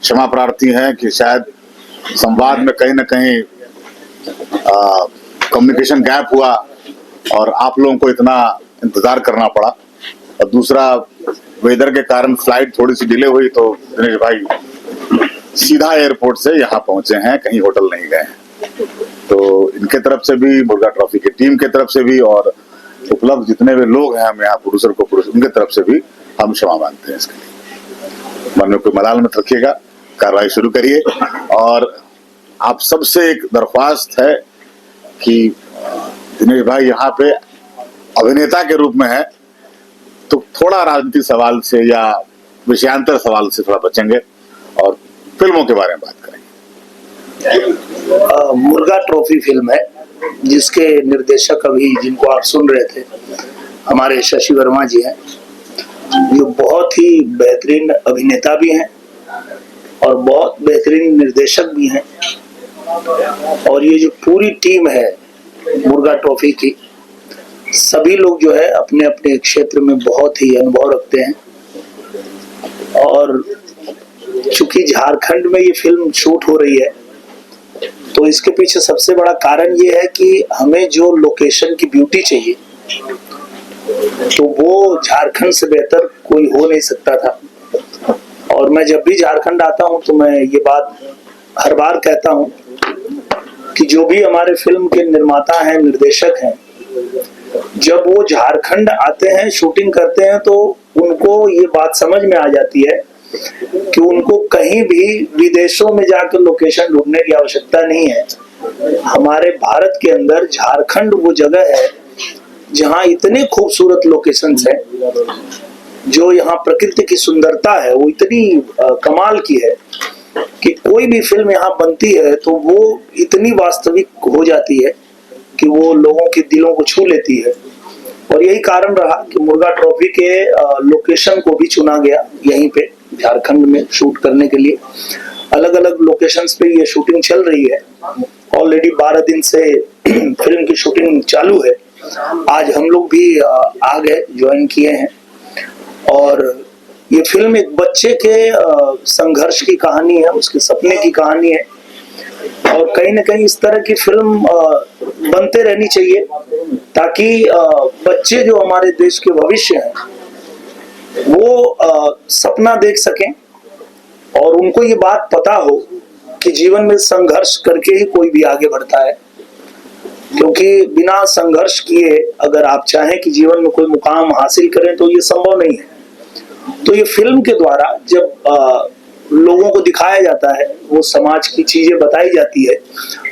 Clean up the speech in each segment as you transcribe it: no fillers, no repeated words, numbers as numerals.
क्षमा प्रार्थी हैं कि शायद संवाद में कहीं ना कहीं कम्युनिकेशन गैप हुआ और आप लोगों को इतना इंतजार करना पड़ा। और दूसरा, वेदर के कारण फ्लाइट थोड़ी सी डिले हुई तो दिनेश भाई सीधा एयरपोर्ट से यहाँ पहुंचे हैं, कहीं होटल नहीं गए हैं। तो इनके तरफ से भी, मुर्गा ट्रॉफी की टीम के तरफ से भी और उपलब्ध जितने भी लोग हैं हम यहाँ प्रोड्यूसर को उनके तरफ से भी हम क्षमा मांगते हैं। इसके लिए मन में कोई मलाल मत रखिएगा, कार्रवाई शुरू करिए। और आप सबसे एक दरख्वास्त है कि दिनेश भाई यहाँ पे अभिनेता के रूप में है तो थोड़ा राजनीतिक सवाल से या विषयांतर सवाल से थोड़ा बचेंगे और फिल्मों के बारे में बात करेंगे। मुर्गा ट्रॉफी फिल्म है जिसके निर्देशक अभी जिनको आप सुन रहे थे हमारे शशि वर्मा जी हैं, जो बहुत ही बेहतरीन अभिनेता भी हैं और बहुत बेहतरीन निर्देशक भी हैं। और ये जो पूरी टीम है मुर्गा ट्रॉफी की, सभी लोग जो है अपने अपने क्षेत्र में बहुत ही अनुभव रखते हैं। और चूंकि झारखंड में ये फिल्म शूट हो रही है तो इसके पीछे सबसे बड़ा कारण ये है कि हमें जो लोकेशन की ब्यूटी चाहिए तो वो झारखंड से बेहतर कोई हो नहीं सकता था। और मैं जब भी झारखंड आता हूं तो मैं ये बात हर बार कहता हूं कि जो भी हमारे फिल्म के निर्माता हैं, निर्देशक हैं, जब वो झारखंड आते हैं, शूटिंग करते हैं, तो उनको ये बात समझ में आ जाती है कि उनको कहीं भी विदेशों में जाकर लोकेशन ढूंढने की आवश्यकता नहीं है। हमारे भारत के अंदर झारखंड वो जगह है जहां इतने खूबसूरत लोकेशंस हैं, जो यहाँ प्रकृति की सुंदरता है वो इतनी कमाल की है कि कोई भी फिल्म यहाँ बनती है तो वो इतनी वास्तविक हो जाती है कि वो लोगों के दिलों को छू लेती है। और यही कारण रहा कि मुर्गा ट्रॉफी के लोकेशन को भी चुना गया यहीं पे झारखंड में शूट करने के लिए। अलग अलग लोकेशंस पे ये शूटिंग चल रही है। ऑलरेडी 12 दिन से फिल्म की शूटिंग चालू है। आज हम लोग भी आ गए, ज्वाइन किए हैं। और ये फिल्म एक बच्चे के संघर्ष की कहानी है, उसके सपने की कहानी है। और कहीं ना कहीं इस तरह की फिल्म बनते रहनी चाहिए ताकि बच्चे जो हमारे देश के भविष्य हैं वो सपना देख सकें और उनको ये बात पता हो कि जीवन में संघर्ष करके ही कोई भी आगे बढ़ता है। क्योंकि बिना संघर्ष किए अगर आप चाहें कि जीवन में कोई मुकाम हासिल करें तो ये संभव नहीं है। तो ये फिल्म के द्वारा जब लोगों को दिखाया जाता है, वो समाज की चीजें बताई जाती है,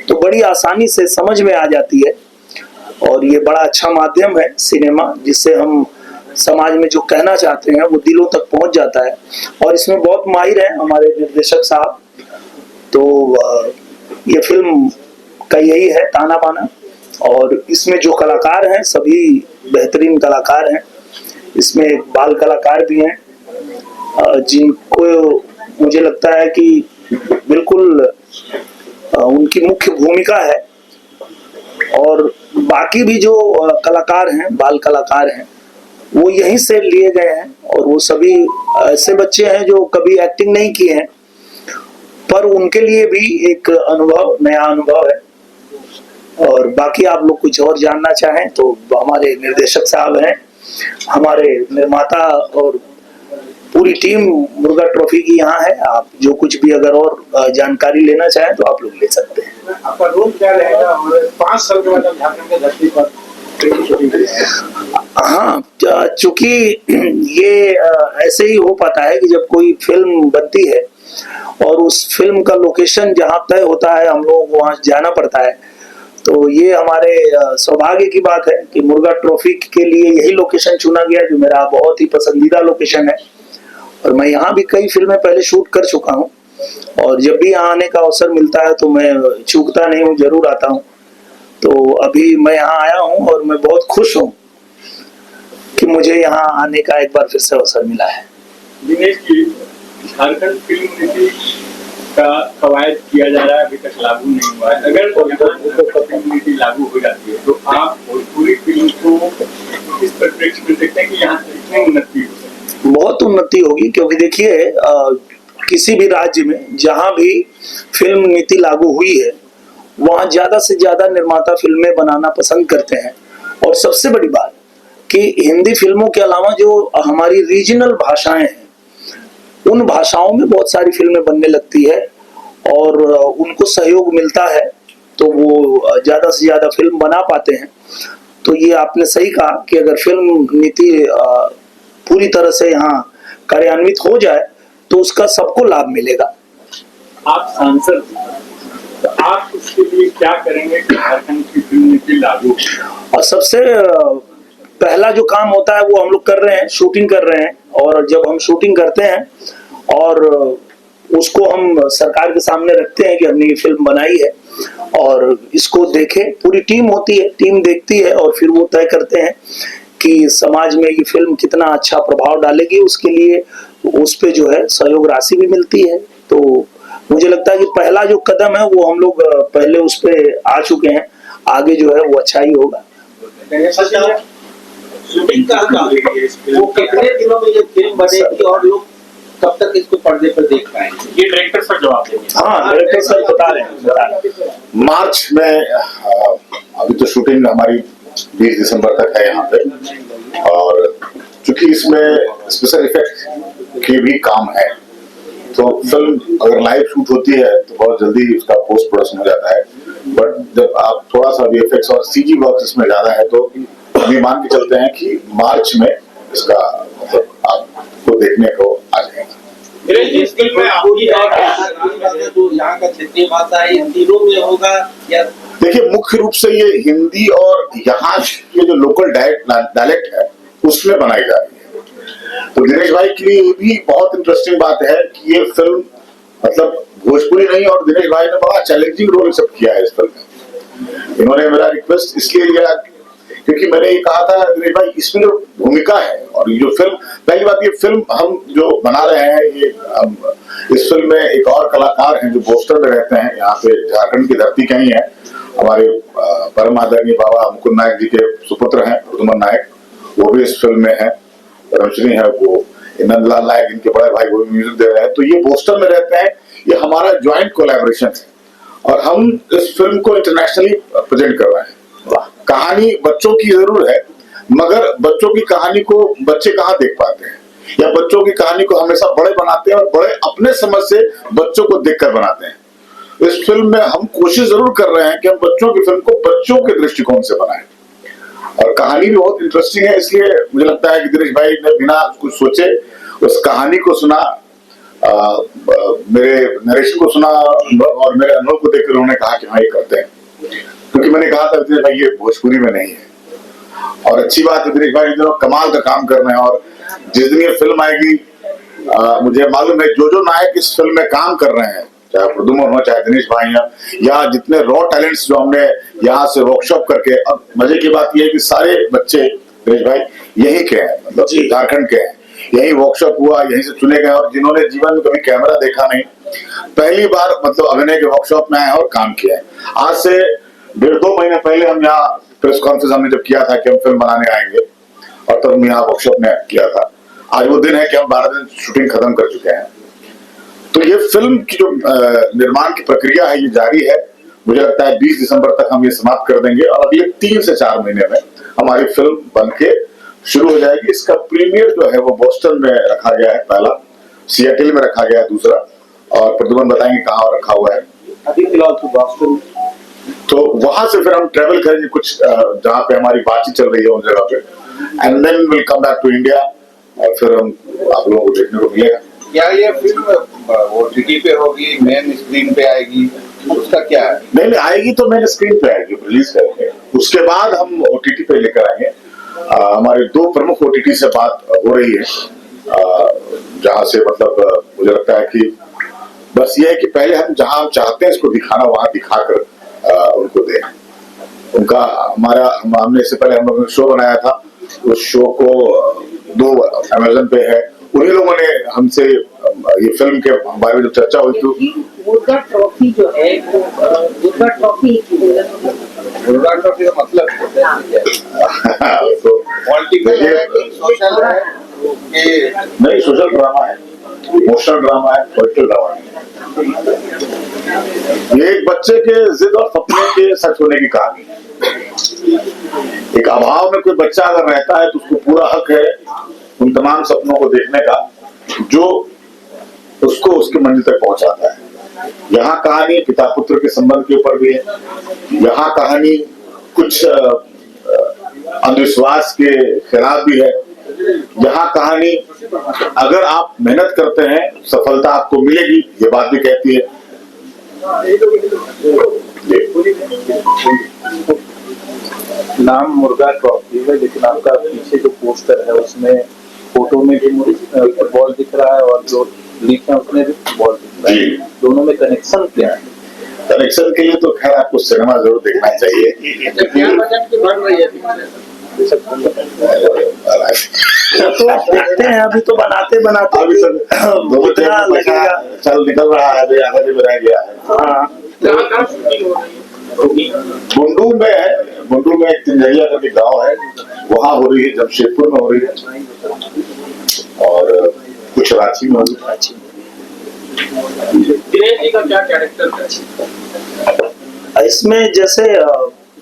तो बड़ी आसानी से समझ में आ जाती है। और ये बड़ा अच्छा माध्यम है सिनेमा, जिससे हम समाज में जो कहना चाहते हैं वो दिलों तक पहुंच जाता है। और इसमें बहुत माहिर हैं हमारे निर्देशक साहब। तो ये फिल्म का यही है ताना बाना। और इसमें जो कलाकार हैं सभी बेहतरीन कलाकार हैं। इसमें बाल कलाकार भी हैं जिनको मुझे लगता है कि बिल्कुल उनकी मुख्य भूमिका है। और बाकी भी जो कलाकार हैं, बाल कलाकार हैं, वो यहीं से लिए गए हैं। और वो सभी ऐसे बच्चे हैं जो कभी एक्टिंग नहीं किए हैं, पर उनके लिए भी एक अनुभव, नया अनुभव है। और बाकी आप लोग कुछ और जानना चाहें तो हमारे निर्देशक साहब हैं, हमारे निर्माता और पूरी टीम मुर्गा ट्रॉफी की यहाँ है। आप जो कुछ भी अगर और जानकारी लेना चाहें तो आप लोग ले सकते हैं। आपका रोल क्या रहेगा और 5 साल के बाद झारखंड के धरती पर? हाँ, चूंकि ये ऐसे ही हो पाता है कि जब कोई फिल्म बनती है और उस फिल्म का लोकेशन जहाँ तय होता है हम लोगों को वहाँ जाना पड़ता है। तो ये हमारे सौभाग्य की बात है कि मुर्गा ट्रॉफी के लिए यही लोकेशन चुना गया, जो मेरा बहुत ही पसंदीदा लोकेशन है। और मैं यहाँ भी कई फिल्में पहले शूट कर चुका हूँ और जब भी यहाँ आने का अवसर मिलता है तो मैं चूकता नहीं हूँ, जरूर आता हूँ। तो अभी मैं यहाँ आया हूँ और मैं बहुत खुश हूँ कि मुझे यहाँ आने का एक बार फिर से अवसर मिला है। दिनेश जी, झारखंड फिल्म नीति का कवायद किया जा रहा है, अभी तक लागू नहीं हुआ है। अगर फिल्म नीति लागू हो जाती है तो आप भोजपुरी फिल्म को किस परिप्रेक्ष्य में देखते हैं कि यहाँ कितनी उन्नति हो? बहुत उन्नति होगी, क्योंकि देखिए किसी भी राज्य में जहां भी फिल्म नीति लागू हुई है वहां ज्यादा से ज्यादा निर्माता फिल्में बनाना पसंद करते हैं। और सबसे बड़ी बात कि हिंदी फिल्मों के अलावा जो हमारी रीजनल भाषाएं हैं उन भाषाओं में बहुत सारी फिल्में बनने लगती है और उनको सहयोग मिलता है तो वो ज्यादा से ज्यादा फिल्म बना पाते हैं। तो ये आपने सही कहा कि अगर फिल्म नीति पूरी तरह से यहाँ कार्यान्वित हो जाए तो उसका सबको लाभ मिलेगा। आप सांसद, तो आप उसके लिए क्या करेंगे कि झारखंड की फिल्म नीति लागू हो? और सबसे पहला जो काम होता है वो हम लोग कर रहे हैं, शूटिंग कर रहे हैं। और जब हम शूटिंग करते हैं और उसको हम सरकार के सामने रखते हैं कि हमने ये फिल्म बनाई है और इसको देखे, पूरी टीम होती है, टीम देखती है और फिर वो तय करते हैं कि समाज में ये फिल्म कितना अच्छा प्रभाव डालेगी। उसके लिए उस पे जो है सहयोग राशि भी मिलती है। तो मुझे लगता है कि पहला जो कदम है वो हम लोग पहले उस पे आ चुके हैं, आगे जो है वो अच्छा ही होगा। शूटिंग कहाँ वो कितने दिनों में ये फिल्म बनेगी और लोग कब तक इसको पर्दे पर देख पाएंगे? ये डायरेक्टर सर जवाब देंगे। हाँ, डायरेक्टर सर बता रहे हैं। मार्च में अभी तो शूटिंग हमारी 20 दिसंबर तक है यहाँ पे और चूंकि इसमें स्पेशल इफेक्ट के भी काम है तो फिल्म अगर लाइव शूट होती है तो बहुत जल्दी उसका पोस्ट प्रोडक्शन हो जाता है। बट जब आप थोड़ा सा वीएफएक्स और सीजी वर्क इसमें ज्यादा है तो अभी मान के चलते हैं कि मार्च में इसका मतलब आपको देखने को आ जाएगा। इस फिल्म में आपकी जो यहाँ का क्षेत्रीय भाषा है हिंदी में होगा या? देखिए, मुख्य रूप से ये हिंदी और यहाँ के जो लोकल डायलेक्ट है उसमें बनाई जा रही है। तो दिनेश भाई के लिए भी बहुत इंटरेस्टिंग बात है कि ये फिल्म मतलब भोजपुरी नहीं, और दिनेश भाई ने बड़ा चैलेंजिंग रोल सब किया है इस फिल्म में। इन्होंने मेरा रिक्वेस्ट इसलिए लिया क्योंकि मैंने ये कहा था दिनेश भाई इसमें जो भूमिका है और ये जो फिल्म, पहली बात ये फिल्म हम जो बना रहे हैं ये इस फिल्म में एक और कलाकार हैं जो बोस्टन में रहते हैं, यहाँ पे झारखंड की धरती कहीं है, हमारे परम आदरणीय बाबा मुकुंद नायक जी के सुपुत्र हैं प्रद्युमन नायक, वो भी इस फिल्म में है। रमश्री है वो, नंदलाल नायक इनके बड़े भाई वो भी म्यूजिक दे रहे हैं। तो ये बोस्टन में रहते हैं, ये हमारा ज्वाइंट कोलैबोरेशन है और हम इस फिल्म को इंटरनेशनली प्रेजेंट कर रहे हैं। कहानी बच्चों की जरूर है मगर बच्चों की कहानी को बच्चे कहाँ देख पाते हैं, या बच्चों की कहानी को हमेशा बड़े बनाते हैं और बड़े अपने समझ से बच्चों को देखकर बनाते हैं। इस फिल्म में हम कोशिश जरूर कर रहे हैं कि हम बच्चों की फिल्म को बच्चों के दृष्टिकोण से बनाएं और कहानी भी बहुत इंटरेस्टिंग है। इसलिए मुझे लगता है कि दिनेश भाई ने बिना कुछ सोचे उस कहानी को सुना, मेरे नरेशन को सुना और मेरे अनुभव को देखकर उन्होंने कहा कि हाँ ये करते हैं। क्योंकि मैंने कहा था दिनेश भाई ये भोजपुरी में नहीं है और अच्छी बात है दिनेश भाई जो कमाल का काम कर रहे हैं। और जिस दिन ये फिल्म आएगी मुझे मालूम है जो नायक इस फिल्म में काम कर रहे हैं, चाहे प्रद्युमन हो चाहे दिनेश भाई हो या जितने रॉ टैलेंट्स जो हमने यहाँ से वर्कशॉप करके, अब मजे की बात यह है कि सारे बच्चे दिनेश भाई यहीं के हैं, मतलब झारखंड के हैं, यही वर्कशॉप हुआ, यहीं से चुने गए और जिन्होंने जीवन में कभी कैमरा देखा नहीं, पहली बार मतलब अभिनय के वर्कशॉप में आए और काम किया है। आज से 1.5-2 महीने पहले हम यहाँ प्रेस कॉन्फ्रेंस हमने जब किया था कि हम फिल्म बनाने आएंगे और तब हम यहाँ वर्कशॉप में किया था। आज वो दिन है कि हम 12 दिन शूटिंग खत्म कर चुके हैं। तो ये फिल्म की जो निर्माण की प्रक्रिया है ये जारी है। मुझे लगता है 20 दिसंबर तक हम ये समाप्त कर देंगे और अगले 3 से 4 महीने में हमारी फिल्म बनके शुरू हो जाएगी। इसका प्रीमियर जो है वो बोस्टन में रखा गया है, पहला सियाटल में रखा गया है, दूसरा और प्रद्युमन बताएंगे कहाँ रखा हुआ है। अभी फिलहाल तो बोस्टन, तो वहां से फिर हम ट्रेवल करेंगे कुछ जहाँ पे हमारी बातचीत चल रही है उस जगह पे, and then will come back to India और फिर हम आप लोगों को देखने को मिलेगा। क्या ये फिल्म ओटीटी पे होगी, मेन स्क्रीन पे आएगी, उसका क्या है? नहीं आएगी तो मेन स्क्रीन पे आएगी, रिलीज करेंगे, उसके बाद हम ओटीटी पे लेकर आएंगे। हमारे 2 प्रमुख ओटीटी से बात हो रही है जहाँ से मतलब मुझे लगता है कि बस ये है कि पहले हम जहाँ हम चाहते हैं इसको दिखाना वहां दिखाकर उनको दें। उनका हमने इससे पहले हम लोगों ने शो बनाया था, उस शो को 2 अमेज़न पे है, उन्हीं लोगों ने हमसे ये फिल्म के बारे में जो चर्चा हुई थी। मुर्गा ट्रॉफी जो है वो मुर्गा ट्रॉफी का मतलब तो पॉलिटिकल है कि सोशल है? नहीं, सोशल ड्रामा है इमोशनल ड्रामा है, पोलिटिकल ड्रामा नहीं है। ये एक बच्चे के जिद और सपने के सच होने की कहानी है। एक अभाव में कोई बच्चा अगर रहता है तो उसको पूरा हक है उन तमाम सपनों को देखने का जो उसको उसके मंजिल तक पहुंचाता है। यहाँ कहानी पिता पुत्र के संबंध के ऊपर भी है, यहाँ कहानी कुछ अंधविश्वास के खिलाफ भी है, यहाँ कहानी अगर आप मेहनत करते हैं सफलता आपको मिलेगी ये बात भी कहती है। नाम मुर्गा ट्रॉफी है, लेकिन आपका पीछे जो पोस्टर है उसमें फोटो में भी फुटबॉल दिख रहा है और जो लीक है उसमें भी फुटबॉल दिख रहा है। दोनों में कनेक्शन क्या है? कनेक्शन के लिए तो खैर आपको सिनेमा जरूर देखना चाहिए। तो देखते हैं, अभी तो बनाते बनाते अभी तक कितना लगेगा। चल निकल रहा है, अभी आधा दिन रह गया है। हाँ, बुंडू में है, बुंडू में एक तिंजरिया करके गांव है, वहाँ हो रही है, जमशेदपुर में हो रही है और कुछ रांची में हो रही है। दिनेश जी का क्या कैरेक्टर है? इसमें जैसे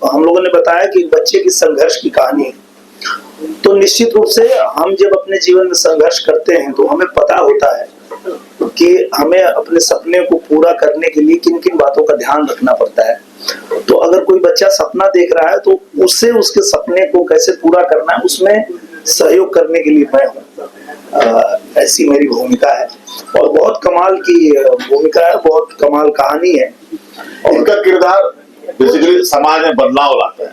हम लोगों ने बताया कि बच्चे की संघर्ष की कहानी, तो निश्चित रूप से हम जब अपने जीवन में संघर्ष करते हैं तो हमें पता होता है कि हमें अपने सपने को पूरा करने के लिए किन किन बातों का ध्यान रखना पड़ता है। तो अगर कोई बच्चा सपना देख रहा है तो उससे उसके सपने को कैसे पूरा करना है उसमें सहयोग करने के लिए मैं हूँ। ऐसी मेरी भूमिका है और बहुत कमाल की भूमिका है, बहुत कमाल कहानी है। उनका किरदार बेसिकली समाज में बदलाव लाता है,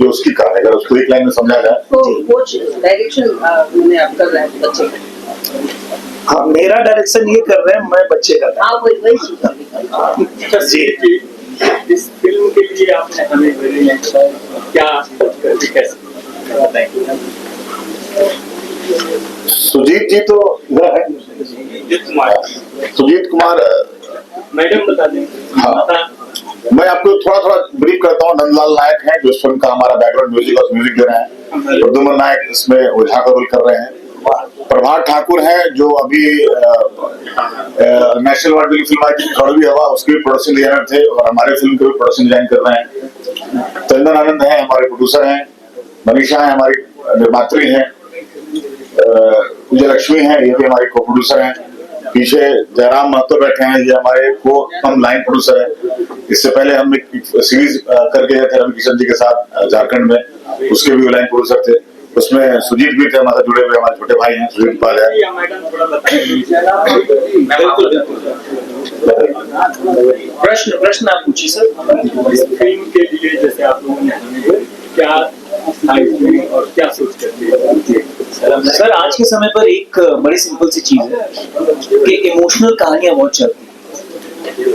ये उसकी कहानी। अगर उसको एक लाइन में समझा जाए तो कुछ डायरेक्शन मैंने आप कर रहे हैं बच्चे का। हाँ, मेरा डायरेक्शन ये कर रहे हैं, मैं बच्चे का हाँ वही चीज जी। इस फिल्म के लिए आपने हमें क्या करके कैसे बताएंगे? सुजीत जी तो इधर है, सुजीत कुमार मैडम बता दें। हाँ, मैं आपको थोड़ा थोड़ा ब्रीफ करता हूँ। नंदलाल नायक है जो इस फिल्म का हमारा बैकग्राउंड म्यूजिक और म्यूजिक दे रहे हैं। प्रद्युम्न नायक इसमें ओझा का रोल कर रहे हैं। प्रभात ठाकुर है जो अभी नेशनल अवार्ड फिल्म आई थी कड़वी हवा, उसके भी प्रोडक्शन डिजाइनर थे और हमारे फिल्म के भी प्रोडक्शन डिजाइन कर रहे हैं। चंदन आनंद है हमारे प्रोड्यूसर हैं। मनीषा है हमारी निर्मात्री हैं। विजयलक्ष्मी है, ये भी हमारी को प्रोड्यूसर हैं। पीछे जयराम महतो बैठे हैं, ये हमारे को हम लाइन प्रोड्यूसर है। इससे पहले हम एक सीरीज करके गए थे रवि किशन जी के साथ झारखंड में, उसके भी लाइन प्रोड्यूसर थे। उसमें सुजीत भी थे हमारे जुड़े हुए, हमारे छोटे भाई हैं सुजीत पाल है। प्रश्न आप पूछिए सर। फिल्म के लिए जैसे आप लोगों ने हमें क्या और क्या सोच करते हैं? सर आज के समय पर एक बड़ी सिंपल सी चीज है कि इमोशनल कहानियां बहुत चलती हैं।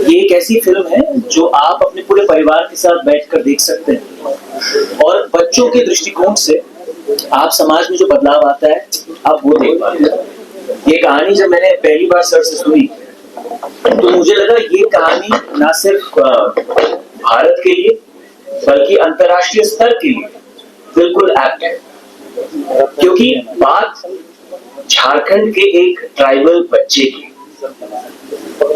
ये एक ऐसी फिल्म है जो आप अपने पूरे परिवार के साथ बैठकर देख सकते हैं और बच्चों के दृष्टिकोण से आप समाज में जो बदलाव आता है आप वो देख पाते हैं। ये कहानी जब मैंने पहली बार सर से सुनी तो मुझे लगा ये कहानी ना सिर्फ भारत के लिए बल्कि अंतर्राष्ट्रीय स्तर के लिए बिल्कुल एप्ट है, क्योंकि बात झारखंड के एक ट्राइबल बच्चे की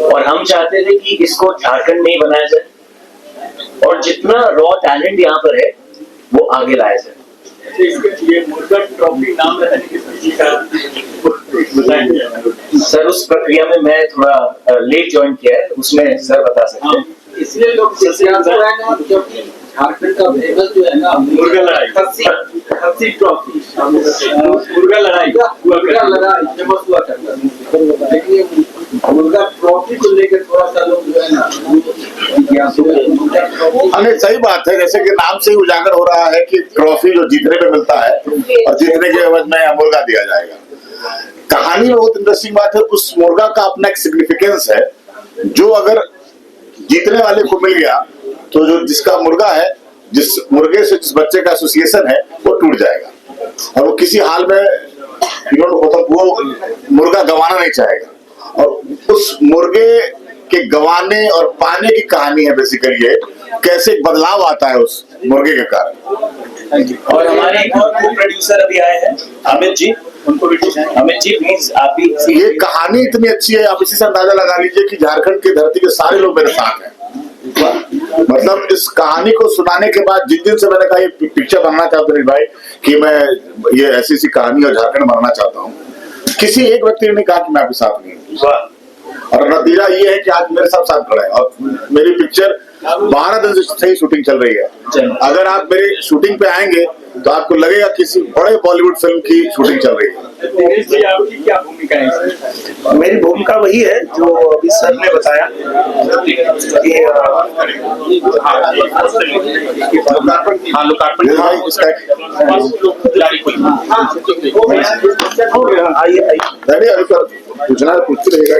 और हम चाहते थे कि इसको झारखंड में ही बनाया जाए और जितना रॉ टैलेंट यहाँ पर है वो आगे लाया जाए। इसके लिए मुर्गा ट्रॉफी नाम रखने की सोची का बताएंगे? सर उस प्रक्रिया में मैं थोड़ा लेट ज्वाइन किया है, उसमें सर बता सकते हैं। इसलिए लोग क्योंकि झारखंड का फेमस जो है ना मुर्गा लड़ाई, खस्सी ट्रॉफी, मुर्गा लड़ाई फेमस हुआ करता है। लेकिन मुर्गा ट्रॉफी को लेकर थोड़ा सा लोग जो है ना हमें सही बात है, जैसे कि नाम से ही उजागर हो रहा है कि ट्रॉफी जो जीतने पे मिलता है और जीतने के एवज में मुर्गा दिया जाएगा। कहानी में बहुत इंटरेस्टिंग बात है, उस मुर्गा का अपना एक सिग्निफिकेंस है जो अगर जीतने वाले को मिल गया तो जो जिसका मुर्गा है, जिस मुर्गे से जिस बच्चे का एसोसिएशन है वो टूट जाएगा और वो किसी हाल में वो मुर्गा गंवाना नहीं चाहेगा। और उस मुर्गे के गंवाने और पाने की कहानी है बेसिकली ये, कैसे एक बदलाव आता है उस मुर्गे के कारण। और हमारे एक और प्रोड्यूसर अभी आए हैं अमित जी, उनको भी डिजाइन अमित जी प्लीज आप भी ये कहानी इतनी अच्छी है, आप इसी से अंदाजा लगा लीजिए कि झारखंड की धरती के सारे लोग मेरे साथ हैं। मतलब इस कहानी को सुनाने के बाद जिस दिन से मैंने कहा ये पिक्चर बनाना चाहता हूँ दिनेश भाई, कि मैं ये ऐसी काकहानी और झारखंड बनाना चाहता हूँ, किसी एक व्यक्ति ने नहीं कहा कि मैं आपके साथ नहीं हूँ। और नतीजा ये है कि आज मेरे साथ खड़ा है और मेरी पिक्चर 12 दिन से शूटिंग चल रही है। अगर आप मेरी शूटिंग पे आएंगे तो आपको लगेगा किसी बड़े बॉलीवुड फिल्म की शूटिंग चल रही है। दिनेश जी आपकी क्या भूमिका है? मेरी भूमिका वही है जो अभी सर ने बताया कि हाँ लोकार्पण दिनेश भाई इसका आइए आइए नहीं अभी सर पूछना पूछते रहेगा।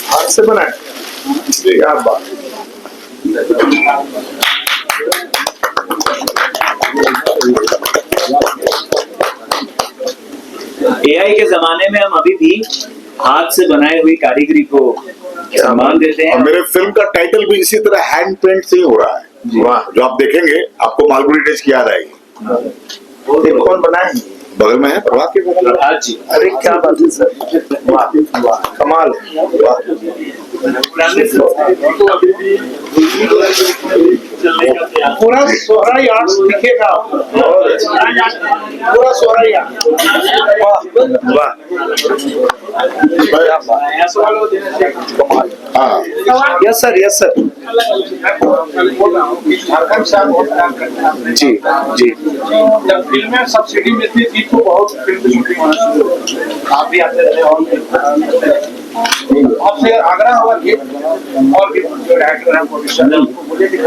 हाथ से बनाए क्या बात। एआई के जमाने में हम अभी भी हाथ से बनाई हुई कारीगरी को सम्मान देते हैं। और मेरे फिल्म का टाइटल भी इसी तरह हैंड पेंट से ही हो रहा है। वाह, जो आप देखेंगे आपको मालगुडी डेज की याद आएगी। ये कौन बनाए? बगल में है प्रभात के बगल में। प्रभात जी, अरे क्या बात है सर, वाह वाह कमाल है, वाह। पूरा सोहरा याद दिखेगा, पूरा सोहरा याद, वाह वाह। हाँ yes sir, yes sir. Jharkhand से आप बहुत काम करते हैं। जी जी। जब फिल्में सब्सिडी मिलती थी तो बहुत फिल्म की शूटिंग होना शुरू हुई। आप भी आते रहे हॉल में। आपसे आग्रह होगा कि और भी जो डायरेक्टर हैं प्रोड्यूसर हैं उनको बोले कि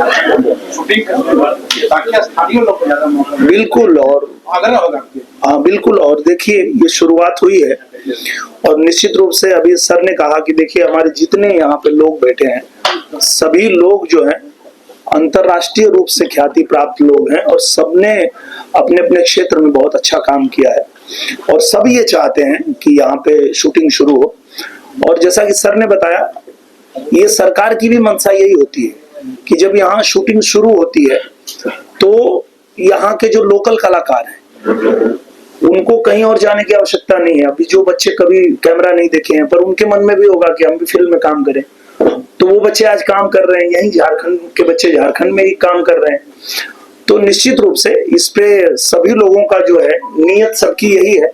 शूटिंग करने ताकि स्थानीय लोग को ज्यादा मौका मिले। बिल्कुल, और आग्रह होगा आपके। हाँ बिल्कुल। और देखिए ये शुरुआत हुई है और निश्चित रूप से अभी सर ने कहा कि देखिए हमारे जितने यहाँ पे लोग बैठे हैं सभी लोग जो हैं अंतर्राष्ट्रीय रूप से ख्याति प्राप्त लोग हैं और सबने अपने अपने क्षेत्र में बहुत अच्छा काम किया है और सब ये चाहते हैं कि यहाँ पे शूटिंग शुरू हो। और जैसा कि सर ने बताया ये सरकार की भी मंशा यही होती है कि जब यहाँ शूटिंग शुरू होती है तो यहाँ के जो लोकल कलाकार हैं उनको कहीं और जाने की आवश्यकता नहीं है। अभी जो बच्चे कभी कैमरा नहीं देखे हैं पर उनके मन में भी होगा कि हम भी फिल्म में काम करें, तो वो बच्चे आज काम कर रहे हैं। यहीं झारखंड के बच्चे झारखंड में ही काम कर रहे हैं। तो निश्चित रूप से इस पे सभी लोगों का जो है नियत सबकी यही है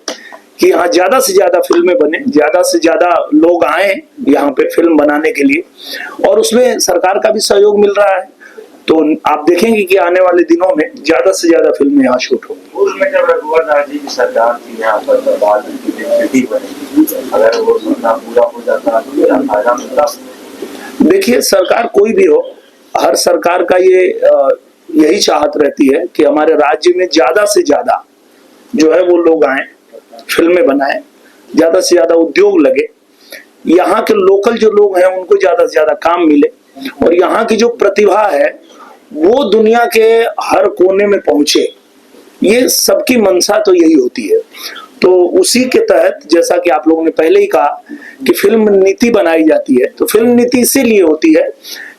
कि यहाँ ज्यादा से ज्यादा फिल्में बने, ज्यादा से ज्यादा लोग आए यहाँ पे फिल्म बनाने के लिए और उसमें सरकार का भी सहयोग मिल रहा है। तो आप देखेंगे कि आने वाले दिनों में ज्यादा से ज्यादा फिल्में यहाँ शूट होंगी। उसमें जब रघुवर जी की सरकार थी यहाँ पर बाद में बनेगी, अगर वो सपना पूरा हो जाता तो क्या फायदा मिलता? देखिए सरकार कोई भी हो, हर सरकार का ये यही चाहत रहती है कि हमारे राज्य में ज्यादा से ज्यादा जो है वो लोग आए, फिल्में बनाए, ज्यादा से ज्यादा उद्योग लगे, यहाँ के लोकल जो लोग हैं उनको ज्यादा से ज्यादा काम मिले और यहाँ की जो प्रतिभा है वो दुनिया के हर कोने में पहुंचे। ये सबकी मंशा तो यही होती है। तो उसी के तहत जैसा कि आप लोगों ने पहले ही कहा कि फिल्म नीति बनाई जाती है, तो फिल्म नीति इसीलिए होती है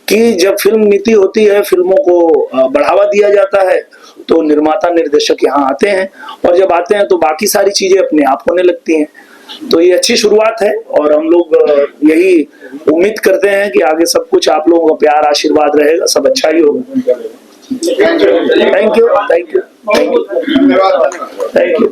कि जब फिल्म नीति होती है फिल्मों को बढ़ावा दिया जाता है तो निर्माता निर्देशक यहाँ आते हैं और जब आते हैं तो बाकी सारी चीजें अपने आप होने लगती हैं। तो ये अच्छी शुरुआत है और हम लोग यही उम्मीद करते हैं कि आगे सब कुछ आप लोगों का प्यार आशीर्वाद रहेगा, सब अच्छा ही होगा। Thank you, thank you, thank you, thank you.